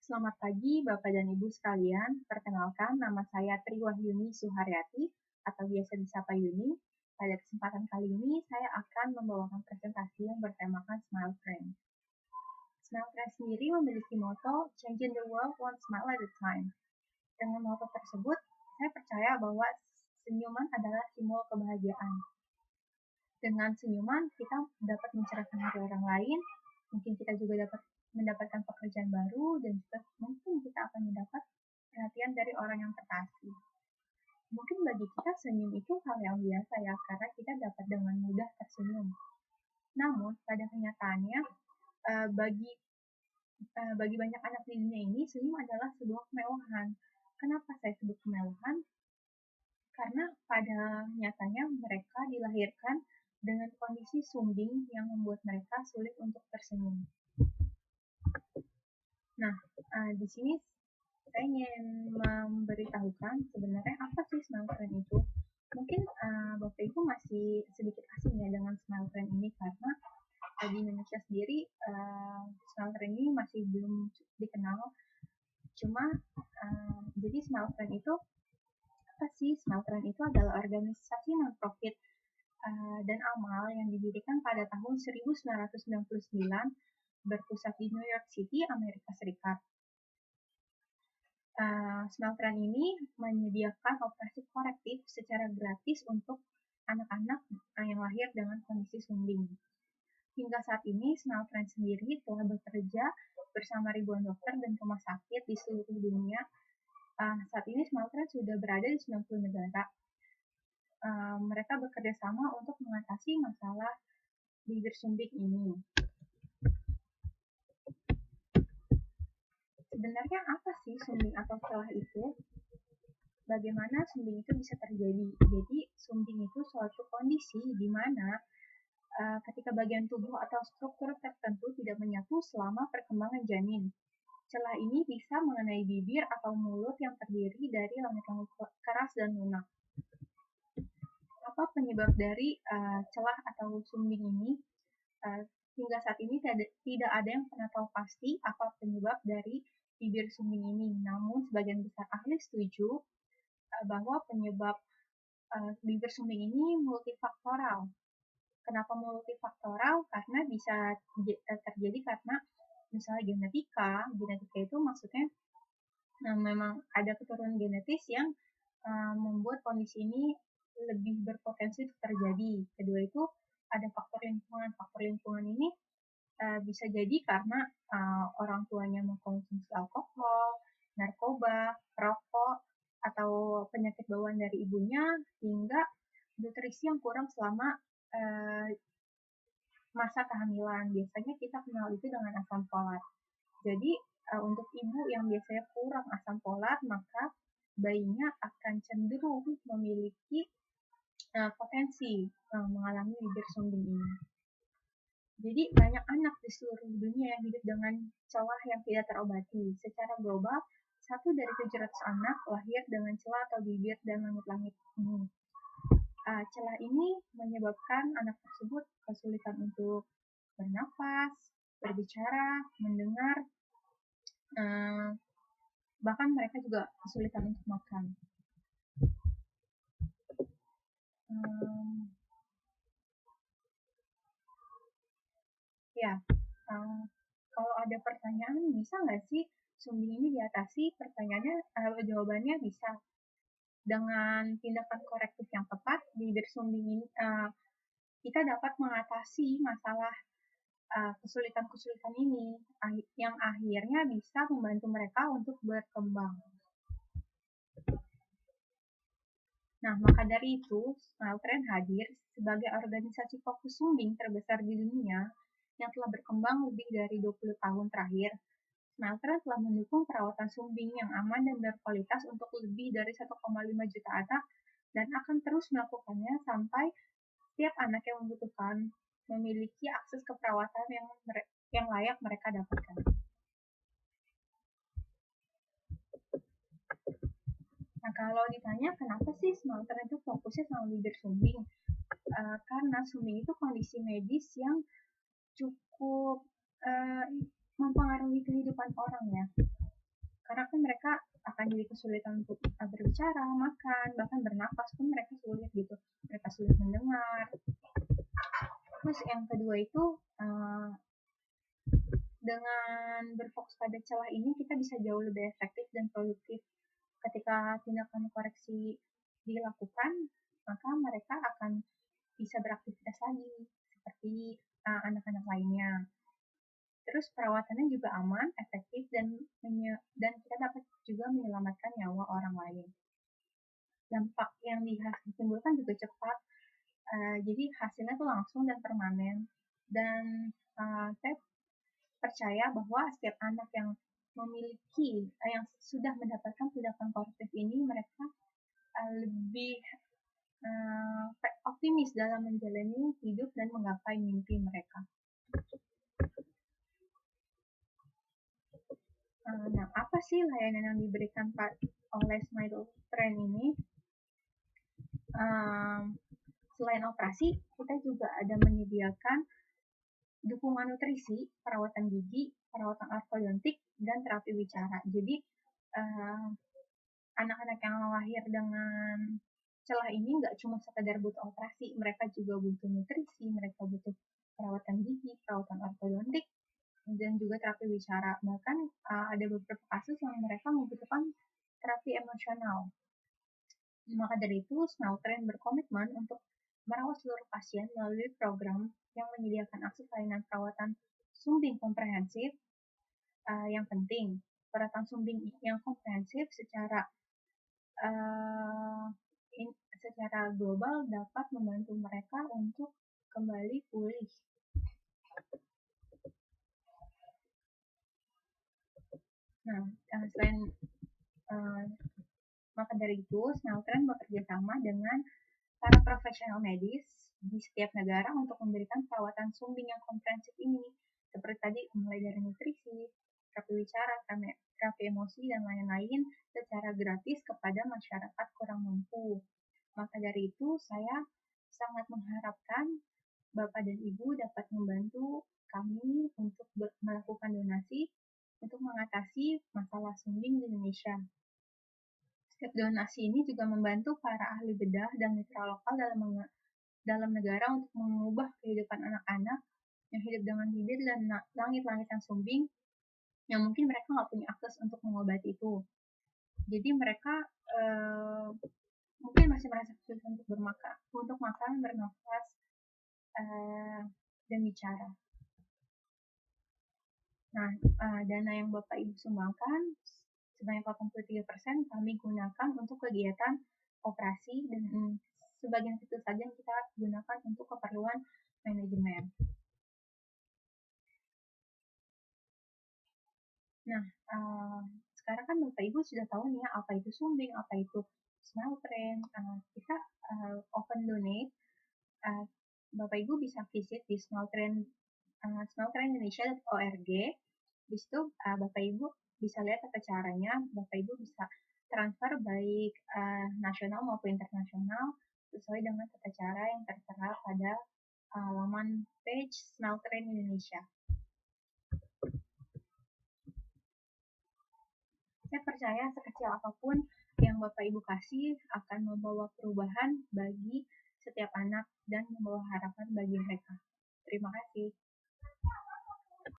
Selamat pagi Bapak dan Ibu sekalian. Perkenalkan, nama saya Triwahyuni Suharyati atau biasa disapa Yuni. Pada kesempatan kali ini, saya akan membawakan presentasi yang bertemakan Smile Train. Smile Train sendiri memiliki moto Changing the World One Smile at a Time. Dengan moto tersebut, saya percaya bahwa senyuman adalah simbol kebahagiaan. Dengan senyuman, kita dapat mencerahkan hari orang lain, mungkin kita juga dapat mendapatkan pekerjaan baru, dan juga mungkin kita akan mendapat perhatian dari orang yang terkasih. Mungkin bagi kita senyum itu hal yang biasa ya, karena kita dapat dengan mudah tersenyum. Namun, pada kenyataannya, bagi banyak anak di dunia ini, senyum adalah sebuah kemewahan. Kenapa saya sebut kemewahan? Karena pada nyatanya mereka dilahirkan dengan kondisi sumbing yang membuat mereka sulit untuk tersenyum. Nah, di sini saya ingin memberitahukan sebenarnya apa sih Smile Train itu. Mungkin Bapak Ibu masih sedikit asing ya dengan Smile Train ini karena di Indonesia sendiri Smile Train ini masih belum dikenal. Cuma jadi Smile Train itu apa sih? Smile Train itu adalah organisasi non-profit dan amal yang didirikan pada tahun 1999 berpusat di New York City, Amerika Serikat. Smile Train ini menyediakan operasi korektif secara gratis untuk anak-anak yang lahir dengan kondisi sumbing. Hingga saat ini, Smile Train sendiri telah bekerja bersama ribuan dokter dan rumah sakit di seluruh dunia. Saat ini Smile Train sudah berada di 90 negara. Mereka bekerja sama untuk mengatasi masalah bibir sumbing ini. Sebenarnya apa sih sumbing atau celah itu? Bagaimana sumbing itu bisa terjadi? Jadi sumbing itu suatu kondisi di mana ketika bagian tubuh atau struktur tertentu tidak menyatu selama perkembangan janin. Celah ini bisa mengenai bibir atau mulut yang terdiri dari langit-langit keras dan lunak. Apa penyebab dari celah atau sumbing ini? Hingga saat ini tidak ada yang pernah tahu pasti apa penyebab dari bibir sumbing ini. Namun sebagian besar ahli setuju bahwa penyebab bibir sumbing ini multifaktoral. Kenapa multifaktoral? Karena bisa terjadi karena misalnya genetika itu maksudnya memang ada keturunan genetis yang membuat kondisi ini lebih berpotensi untuk terjadi. Kedua itu ada faktor lingkungan. Faktor lingkungan ini bisa jadi karena orang tuanya mengkonsumsi alkohol, narkoba, rokok, atau penyakit bawaan dari ibunya, hingga nutrisi yang kurang selama masa kehamilan. Biasanya kita kenal itu dengan asam folat. Jadi untuk ibu yang biasanya kurang asam folat, maka bayinya akan cenderung memiliki potensi mengalami bibir sumbing ini. Jadi banyak anak di seluruh dunia yang hidup dengan celah yang tidak terobati. Secara global, 1 dari 700 anak lahir dengan celah atau bibir dan langit-langit ini. Celah ini menyebabkan anak tersebut kesulitan untuk bernafas, berbicara, mendengar, bahkan mereka juga kesulitan untuk makan. Kalau ada pertanyaan, bisa nggak sih sumbing ini diatasi? Jawabannya bisa. Dengan tindakan korektif yang tepat, bibir sumbing ini kita dapat mengatasi masalah kesulitan-kesulitan ini yang akhirnya bisa membantu mereka untuk berkembang. Nah, maka dari itu, Smile Train hadir sebagai organisasi fokus sumbing terbesar di dunia yang telah berkembang lebih dari 20 tahun terakhir. Smile Train telah mendukung perawatan sumbing yang aman dan berkualitas untuk lebih dari 1,5 juta anak dan akan terus melakukannya sampai setiap anak yang membutuhkan memiliki akses ke perawatan yang layak mereka dapatkan. Nah, kalau ditanya kenapa sih Smile Train itu fokusnya sama bibir sumbing? Karena sumbing itu kondisi medis yang cukup mempengaruhi kehidupan orang ya. kesulitan untuk berbicara, makan, bahkan bernapas pun mereka sulit gitu. Mereka sulit mendengar. Terus yang kedua itu dengan berfokus pada celah ini kita bisa jauh lebih efektif dan produktif. Ketika tindakan koreksi dilakukan, maka mereka akan bisa beraktivitas lagi seperti anak-anak lainnya. Terus perawatannya juga aman, efektif, dan kita dapat juga menyelamatkan nyawa orang lain. Dampak yang ditimbulkan juga cepat, jadi hasilnya tuh langsung dan permanen. Dan saya percaya bahwa setiap anak yang memiliki, yang sudah mendapatkan tindakan korektif ini, mereka lebih optimis dalam menjalani hidup dan menggapai mimpi mereka. Nah, apa sih layanan yang diberikan oleh Smile Train ini? Selain operasi, kita juga ada menyediakan dukungan nutrisi, perawatan gigi, perawatan ortodontik, dan terapi bicara. Jadi, anak-anak yang lahir dengan celah ini nggak cuma sekedar butuh operasi, mereka juga butuh nutrisi, mereka butuh perawatan gigi, perawatan ortodontik, dan juga terapi bicara. Bahkan ada beberapa kasus yang mereka membutuhkan terapi emosional. Maka dari itu, Smile Train berkomitmen untuk merawat seluruh pasien melalui program yang menyediakan akses layanan perawatan sumbing komprehensif. Yang penting, perawatan sumbing yang komprehensif secara global dapat membantu mereka untuk kembali pulih. Nah, maka dari itu, Smile Train bekerja sama dengan para profesional medis di setiap negara untuk memberikan perawatan sumbing yang komprehensif ini, seperti tadi mulai dari nutrisi, terapi bicara, terapi emosi, dan lain-lain secara gratis kepada masyarakat kurang mampu. Maka dari itu, saya sangat mengharapkan Bapak dan Ibu dapat membantu kami untuk melakukan donasi untuk mengatasi masalah sumbing di Indonesia. Setiap donasi ini juga membantu para ahli bedah dan mitra lokal dalam negara untuk mengubah kehidupan anak-anak yang hidup dengan bibir dan langit-langitan sumbing yang mungkin mereka nggak punya akses untuk mengobati itu. Jadi mereka mungkin masih merasa kesulitan untuk makan, bernafas, dan bicara. Nah, dana yang Bapak Ibu sumbangkan sebanyak 83% kami gunakan untuk kegiatan operasi dan sebagian kecil saja yang kita gunakan untuk keperluan manajemen. Nah, sekarang kan Bapak Ibu sudah tahu nih ya apa itu sumbing, apa itu Smile Train. Kita open donate. Bapak Ibu bisa visit di smiletrainindonesia.org. Di situ Bapak Ibu bisa lihat tata caranya. Bapak Ibu bisa transfer baik nasional maupun internasional sesuai dengan tata cara yang tertera pada laman page Smile Train Indonesia. Saya percaya sekecil apapun yang Bapak Ibu kasih akan membawa perubahan bagi setiap anak dan membawa harapan bagi mereka. Terima kasih.